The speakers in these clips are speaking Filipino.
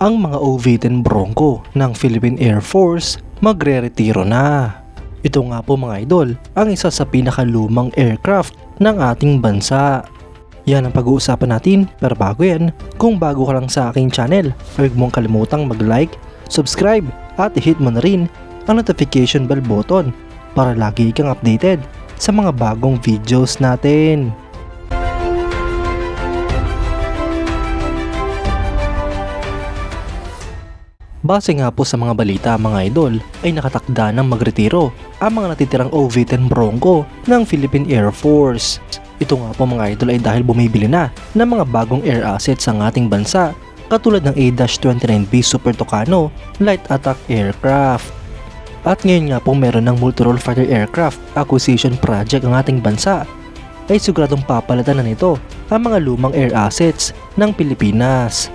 ang mga OV-10 Bronco ng Philippine Air Force magre-retiro na. Ito nga po mga idol, ang isa sa pinakalumang aircraft ng ating bansa. Yan ang pag-uusapan natin, pero bago yan, kung bago ka lang sa aking channel, huwag mong kalimutang mag-like, subscribe at i-hit mo na rin ang notification bell button para lagi kang updated sa mga bagong videos natin. Base nga po sa mga balita mga idol, ay nakatakda ng magretiro ang mga natitirang OV-10 Bronco ng Philippine Air Force. Ito nga po mga idol ay dahil bumibili na ng mga bagong air assets ang ating bansa katulad ng A-29B Super Tucano Light Attack Aircraft. At ngayon nga po meron ng Multi-Role Fighter Aircraft Acquisition Project ang ating bansa ay siguradong papalitan na nito ang mga lumang air assets ng Pilipinas.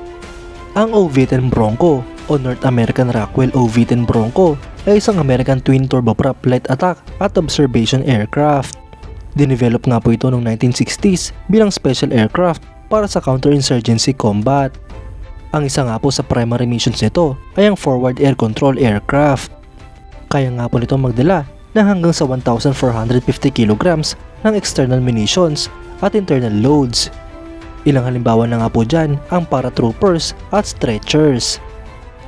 Ang OV-10 Bronco o North American Rockwell OV-10 Bronco ay isang American Twin Turboprop Light Attack at Observation Aircraft. Dinevelop nga po ito noong 1960s bilang special aircraft para sa counterinsurgency combat. Ang isa nga po sa primary missions nito ay ang Forward Air Control Aircraft. Kaya nga po nito magdala ng hanggang sa 1,450 kilograms ng external munitions at internal loads. Ilang halimbawa na nga po dyan ang paratroopers at stretchers.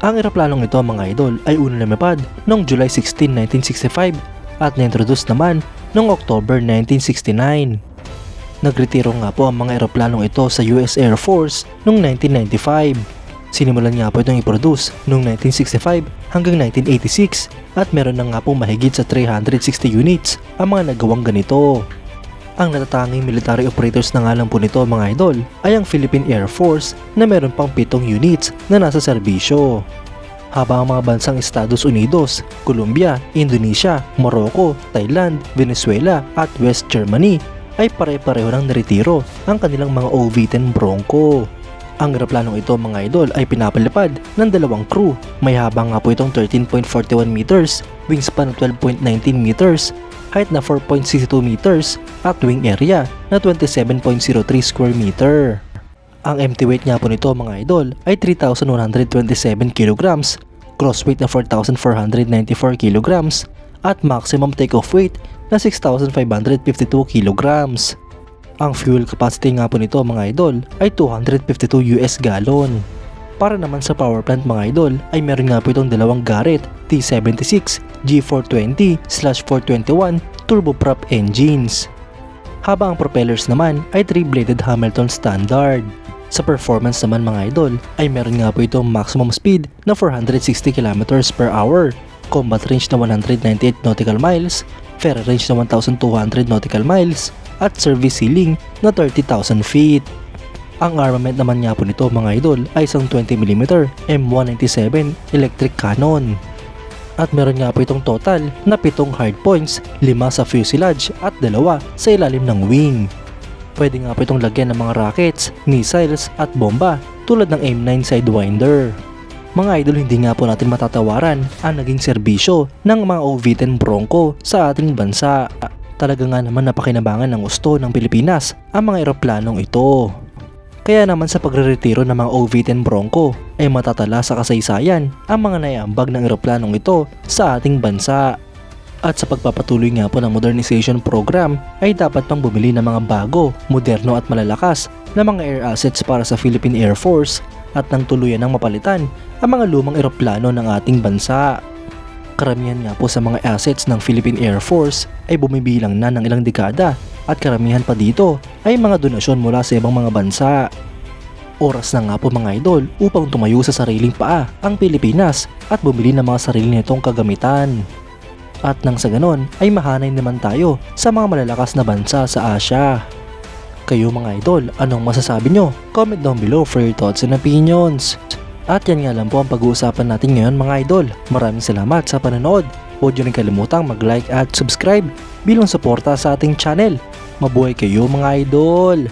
Ang eroplanong ito mga idol ay unang lumipad noong July 16, 1965 at na-introduce naman noong October 1969. Nagretiro nga po ang mga eroplanong ito sa US Air Force noong 1995. Sinimulan nga po itong i-produce noong 1965 hanggang 1986 at meron na nga po mahigit sa 360 units ang mga nagawang ganito. Ang natatanging military operators na nga lang po nito mga idol ay ang Philippine Air Force na meron pang 7 units na nasa serbisyo. Habang ang mga bansang Estados Unidos, Colombia, Indonesia, Morocco, Thailand, Venezuela at West Germany ay pare-pareho nang naretiro ang kanilang mga OV-10 Bronco. Ang eroplanong ito mga idol ay pinapalipad ng dalawang crew. May habang nga po itong 13.41 meters, wingspan na 12.19 meters, height na 4.62 meters at wing area na 27.03 square meter. Ang empty weight nga po nito mga idol ay 3,127 kilograms, gross weight na 4,494 kilograms at maximum takeoff weight na 6,552 kilograms. Ang fuel capacity nga po nito mga idol ay 252 US gallon. Para naman sa power plant mga idol ay meron nga po itong dalawang Garrett T76 G420/421 turboprop engines. Habang ang propellers naman ay 3-bladed Hamilton standard. Sa performance naman mga idol ay meron nga po itong maximum speed na 460 km per hour, combat range na 198 nautical miles, ferry range na 1,200 nautical miles, at service ceiling na 30,000 feet. Ang armament naman nga po nito mga idol ay isang 20mm M197 electric cannon. At meron nga po itong total na 7 hardpoints, 5 sa fuselage at 2 sa ilalim ng wing. Pwede nga po itong lagyan ng mga rockets, missiles at bomba tulad ng M9 Sidewinder. Mga idol, hindi nga po natin matatawaran ang naging serbisyo ng mga OV-10 Bronco sa ating bansa. Talaga nga naman napakinabangan ng gusto ng Pilipinas ang mga eroplanong ito. Kaya naman sa pagre-retiro ng mga OV-10 Bronco ay matatala sa kasaysayan ang mga naiambag ng eroplanong ito sa ating bansa. At sa pagpapatuloy nga po ng modernization program ay dapat pang bumili ng mga bago, moderno at malalakas na mga air assets para sa Philippine Air Force at nang tuluyan ng mapalitan ang mga lumang eroplano ng ating bansa. Karamihan nga po sa mga assets ng Philippine Air Force ay bumibilang na ng ilang dekada at karamihan pa dito ay mga donasyon mula sa ibang mga bansa. Oras na nga po mga idol upang tumayo sa sariling paa ang Pilipinas at bumili ng mga sarili nitong kagamitan. At nang sa ganon ay mahanay naman tayo sa mga malalakas na bansa sa Asia. Kayo mga idol, anong masasabi nyo? Comment down below for your thoughts and opinions. At yan nga lang po ang pag-uusapan natin ngayon mga idol. Maraming salamat sa panonood. Huwag nyo rin kalimutang mag-like at subscribe bilang suporta sa ating channel. Mabuhay kayo mga idol!